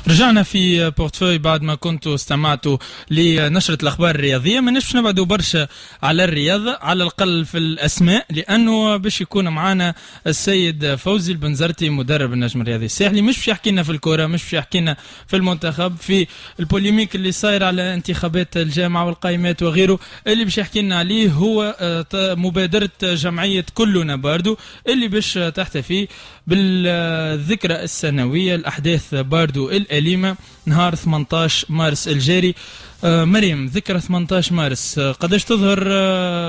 رجعنا في بورتفوي بعد ما كنتوا استمعتوا لنشرة الأخبار الرياضية. ما نفش نبعدوا برشا على الرياضة، على الأقل في الأسماء، لأنه باش يكون معنا السيد فوزي البنزرتي مدرب النجم الرياضي الساحلي. مش باش يحكي لنا في الكرة، مش باش يحكي لنا في المنتخب، في البوليميك اللي صاير على انتخابات الجامعة والقائمات وغيره. اللي باش يحكي لنا عليه هو مبادرة جمعية كلنا باردو، اللي باش تحتفي بالذكرى السنوية الأحداث باردو الأليمة نهار 18 مارس الجاري. مريم، ذكرى 18 مارس قداش تظهر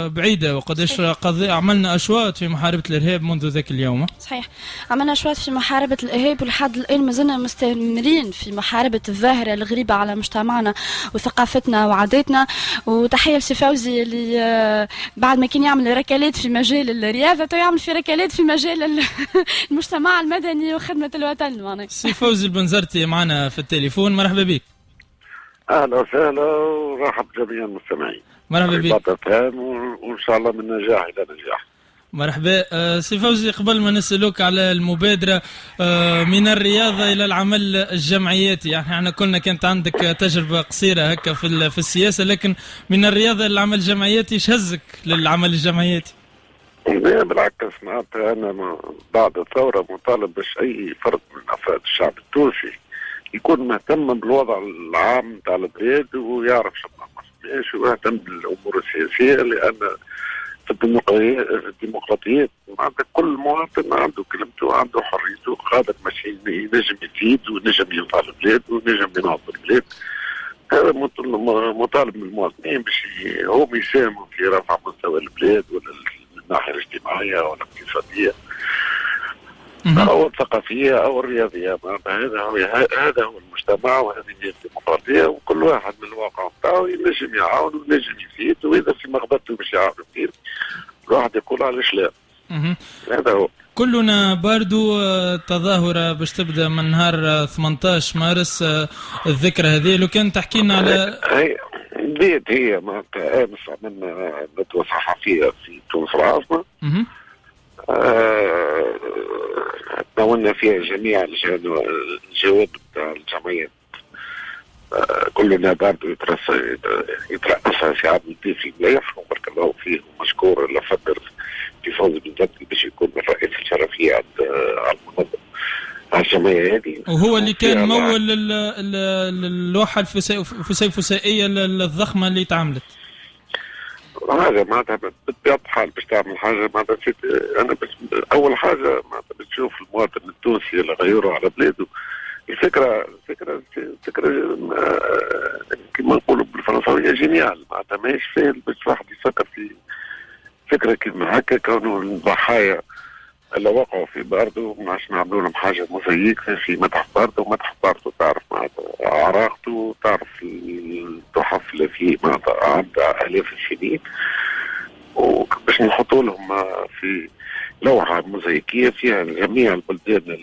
بعيدة، وقداش عملنا أشواط في محاربة الإرهاب منذ ذاك اليوم؟ صحيح، عملنا أشواط في محاربة الإرهاب، ولحد الآن مازلنا مستمرين في محاربة الظاهرة الغريبة على مجتمعنا وثقافتنا وعاداتنا. وتحية لسي فوزي اللي بعد ما كان يعمل ركلات في مجال الرياضة تو يعمل في ركلات في مجال المجتمع المدني وخدمة الوطن. سي فوزي البنزرتي معنا في التليفون، مرحبا بك. اهلا وسهلا ورحب جميع المستمعين. مرحبا بك. وان شاء الله من نجاح الى نجاح. مرحبا. سي فوزي، قبل ما نسألوك على المبادرة من الرياضة إلى العمل الجمعياتي، يعني احنا قلنا كانت عندك تجربة قصيرة هكا في السياسة، لكن من الرياضة إلى العمل الجمعياتي شهزك للعمل الجمعياتي؟ بالعكس، معناتها انا بعد الثورة مطالب باش اي فرد من افراد الشعب التونسي يكون مهتم بالوضع العام تاع البلاد ويعرف شنو ماشي ويهتم بالامور السياسيه، لان في الديمقراطيات معناتها كل مواطن عنده كلمته وعنده حريته، قادر ماشي ينجم يفيد وينجم ينفع البلاد وينجم ينهض البلاد. هذا مطالب من المواطنين باش هم يساهموا في رفع مستوى البلاد ولا من الناحيه الاجتماعيه ولا الاقتصاديه او الثقافيه او الرياضيه. هذا هو المجتمع وهذه هي الديمقراطيه، وكل واحد من الواقع نتاعو ينجم يعاون وينجم يفيد، واذا في مقدرته باش يعاون يفيد الواحد يقول علاش لا. هذا هو. كلنا باردو تظاهرة باش تبدا من نهار 18 مارس. الذكرى هذه لو كان تحكي لنا على هي معناتها امس عملنا ندوه صحفيه في تونس العاصمه. تناولنا فيها جميع الجواب بتاع الجمعيات. كلنا برضه يترأسها سي عبد اللطيف المليح وبارك الله فيه ومشكور اللي فكر في فوز بالضبط باش يكون الرئيس الشرفي على المنظمة على الجمعية هذه، وهو اللي كان مول اللوحة الفسيفسائية الضخمة اللي تعملت. هذا معناتها بطبيعة الحال باش تعمل حاجة معناتها أنا بس أول حاجة معناتها بتشوف المواطن التونسي اللي غيره على بلاده. الفكرة كما نقولوا بالفرنساوية جينيال، معناتها ماهيش سهل باش واحد يفكر في فكرة كيما هكا، كونه الضحايا اللي وقعوا في باردو ما عادش نعملوا لهم حاجة موزاييك في متحف باردو. متحف باردو تعرف معناتها عراقته، تعرف التحف اللي فيه معناتها عندها آلاف السنين، وباش نحطوا لهم في لوحة موزايكية فيها جميع البلدان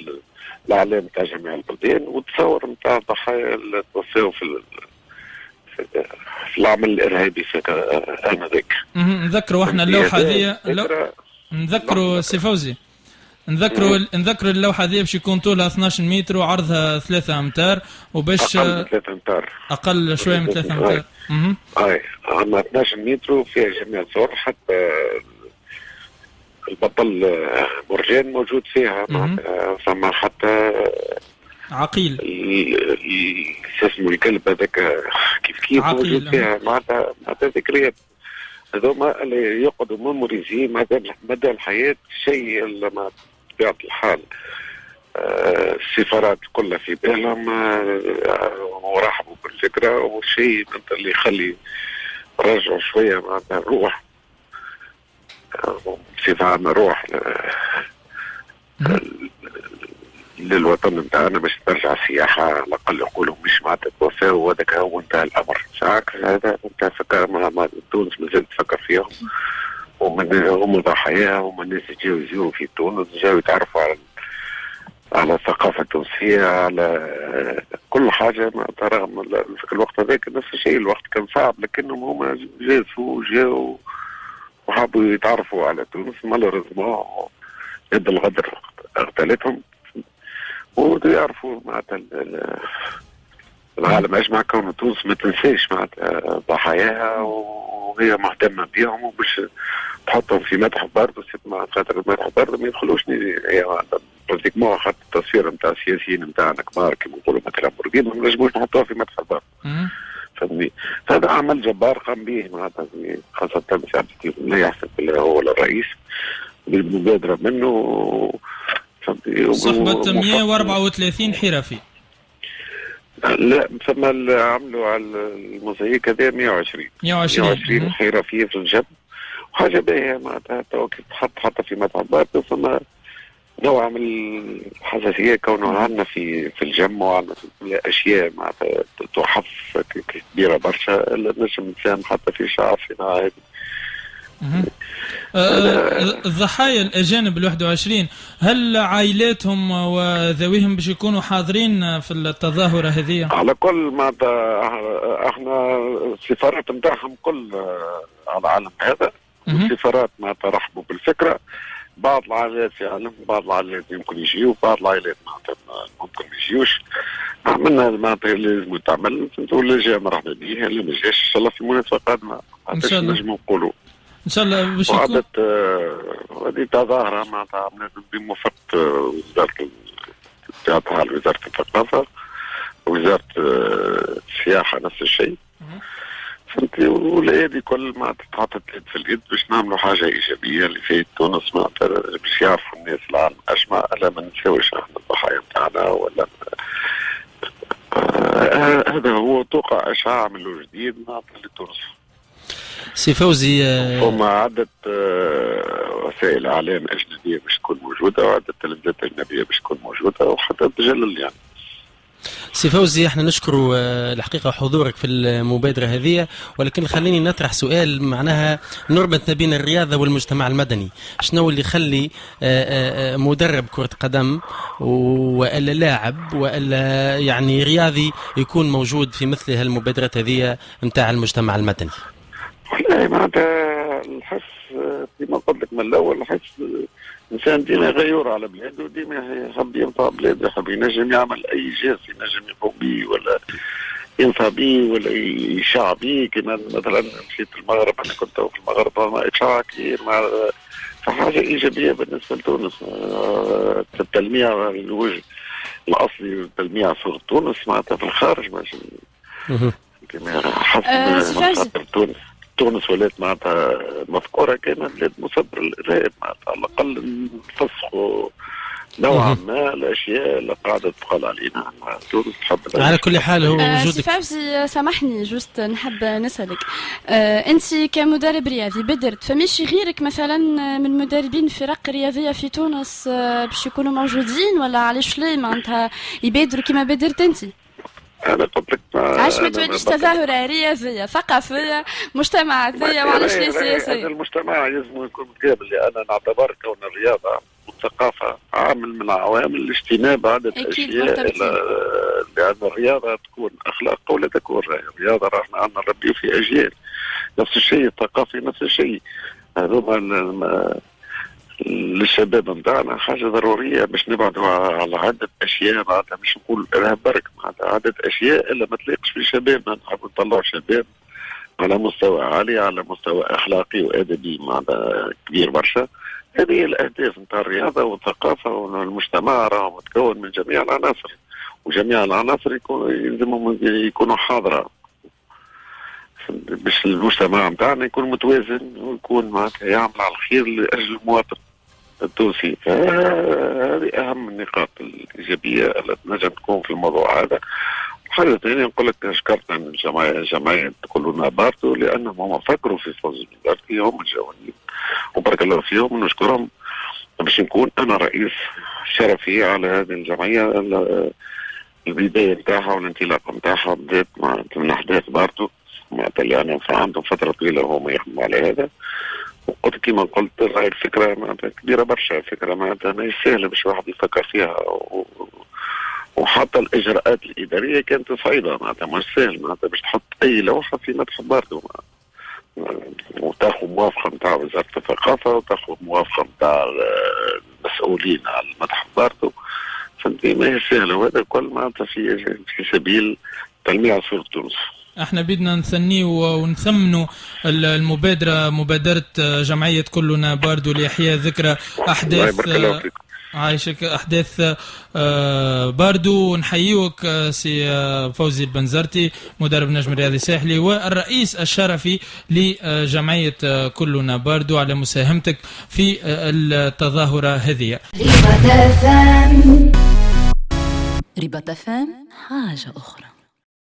الأعلام تاع جميع البلدان وتصور نتاع الضحايا اللي توفاوا في العمل الإرهابي آنذاك. نذكروا احنا اللوحة ذي، نذكروا سي فوزي، نذكروا اللوحة ذي باش يكون طولها 12 متر وعرضها 3 أمتار، وباش أقل شوية من 3 أمتار. أي عندنا 12 متر وفيها جميع الصور، حتى البطل مرجان موجود فيها. فما حتى عقيل اسمه الكلب هذاك كيف موجود فيها. معناتها ذكريات هذوما اللي يقعدوا ميموريزي مدى الحياة. شيء لما بطبيعة الحال السفارات كلها في بالهم ورحبوا بالفكرة، والشيء اللي يخلي رجعوا شوية معناتها الروح بصفة عامة، روح للوطن نتاعنا باش ترجع السياحة على الأقل. يقولوا مش معناتها توفاوا وهذاك هو انتهى الأمر. بالعكس هذا انت فكر مع تونس مازال تفكر فيهم، هم ضحايا، هم الناس اللي يجوا في تونس جاوا يتعرفوا على الثقافة التونسية، على كل حاجة. رغم في الوقت هذاك نفس الشيء، الوقت كان صعب لكنهم هم جاوا وحابوا يتعرفوا على تونس. مالوريزمون يد الغدر اغتالتهم ويعرفوا معناتها العالم اجمع كون تونس ما تنساش معناتها ضحاياها وهي مهتمه بهم وباش تحطهم في متحف باردو خاطر المتحف باردو ما يدخلوش هي براتيكمون خاطر التصوير نتاع السياسيين نتاعنا كبار كما نقولوا مثلا بورقيبه ما نجموش نحطوها في متحف باردو. فهمني؟ هذا عمل جبار قام به معناتها خاصه سعد لا يحسب هو الرئيس بالمبادره منه. صحبة 134 حرفي. لا ثم عملوا على الموزايك هذا 120 حرفي في الجنب وحاجه باهيه معناتها تحط حتى في متحف باردو. ثم نوع من الحساسيه كونه عندنا في الجم وعندنا في اشياء معناتها تحف كبيره برشا نجم نساهم حتى في شعب في نهاية. الضحايا الأجانب 21 هل عائلاتهم وذويهم باش يكونوا حاضرين في التظاهرة هذه؟ على كل معناتها احنا السفارات نتاعهم كل على العالم هذا السفارات معناتها رحبوا بالفكرة. بعض العائلات في عالم بعض العائلات يمكن يجيو بعض العائلات معناتها ممكن ما يجيوش. عملنا معناتها اللي لازم يتعمل واللي جا مرحبا به اللي ما جاش ان شاء الله في المناسبة القادمة ان شاء الله نجموا نقولوا ان شاء الله باش يكون. وعدت هذه تظاهرة معناتها عملت بموافقة وزارة التعاطي وزارة الثقافة ووزارة السياحة نفس الشيء. فهمتي؟ والايادي كل ما تتحطت اليد في اليد باش نعملوا حاجة إيجابية اللي في تونس معناتها باش يعرفوا الناس العالم أجمع ألا ما نساويش احنا الضحايا نتاعنا ولا هذا هو توقع إشعاع من جديد معناتها لتونس. سي فوزي ثم عدة وسائل اعلام اجنبيه باش تكون موجوده وعدة تلفزيونات اجنبيه باش تكون موجوده وحتى تجلل يعني. سي فوزي احنا نشكر الحقيقه حضورك في المبادره هذه ولكن خليني نطرح سؤال معناها نربط ما بين الرياضه والمجتمع المدني. شنو اللي يخلي مدرب كره قدم والا لاعب والا يعني رياضي يكون موجود في مثل هالمبادرات هذه نتاع المجتمع المدني؟ والله معناتها الحس كما قلت لك من الاول الحس الانسان ديما غيور على بلاده وديما يحب ينفع بلاده يحب ينجم يعمل اي جهاز ينجم يقوم به ولا ينفع به ولا يشع به. كما مثلا مشيت المغرب انا كنت في المغرب ما اشعاع كثير فحاجه ايجابيه بالنسبه لتونس. التلميع الوجه الاصلي والتلميع في تونس معناتها في الخارج ماشي كما حسب تونس ولات معناتها مذكوره كانت بلاد مصدر الارهاب معناتها على الاقل نفسخوا نوعا ما الاشياء اللي قاعده تقال علينا. تونس تحب على كل حال هو وجودك. فوزي سامحني جوست نحب نسالك انت كمدرب رياضي بدرت فماشي غيرك مثلا من مدربين فرق رياضيه في تونس باش يكونوا موجودين ولا علاش ليه معناتها يبادروا كما بدرت انت؟ انا قلت لك علاش ما توليش تظاهره رياضيه ثقافيه مجتمعاتيه وعلاش لا سياسيه؟ المجتمع لازم يكون متقابل لان نعتبر كون الرياضه والثقافه عامل من عوامل اجتناب عدة اشياء لان الرياضه تكون اخلاق ولا تكون الرياضه راح نربيو في اجيال. نفس الشيء الثقافي نفس الشيء. هذوما للشباب نتاعنا حاجه ضروريه باش نبعدوا على عده اشياء معناتها مش نقول ارهاب برك معناتها عده اشياء الا ما تليقش في شبابنا. نحبوا نطلعوا شباب على مستوى عالي على مستوى اخلاقي وادبي معناتها كبير برشا. هذه الاهداف نتاع الرياضه والثقافه والمجتمع راه متكون من جميع العناصر وجميع العناصر يلزمهم يكونوا حاضره باش المجتمع نتاعنا يكون متوازن ويكون معناتها يعمل على الخير لاجل المواطن التونسي. هذه اهم النقاط الايجابيه التي نجم تكون في الموضوع هذا. الحاجه الثانيه نقول لك شكرت الجمعيه كلنا باردو لانهم هم فكروا في فوز الوزارتي هم الجوانين وبارك الله فيهم ونشكرهم باش نكون انا رئيس شرفي على هذه الجمعيه. البدايه نتاعها والانطلاقه نتاعها بدات من احداث باردو معناتها يعني عندهم فتره طويله وهم يخدموا على هذا. وقلت كما قلت راهي الفكره معناتها كبيره برشا. فكره معناتها ما سهله باش واحد يفكر فيها وحتى الاجراءات الاداريه كانت صعيبه معناتها مش سهل معناتها باش تحط اي لوحه في متحف باردو وتاخذ موافقه نتاع وزاره الثقافه وتاخذ موافقه نتاع المسؤولين على المتحف باردو. فهمتني ما هي سهله، وهذا كل معناتها في سبيل تلميع صوره تونس. احنا بدنا نثنيو ونثمنوا المبادرة، مبادرة جمعية كلنا باردو لإحياء ذكرى أحداث عايشك أحداث باردو. ونحييوك سي فوزي البنزرتي مدرب نجم الرياضي الساحلي والرئيس الشرفي لجمعية كلنا باردو على مساهمتك في التظاهرة هذه. رباط فام حاجة أخرى.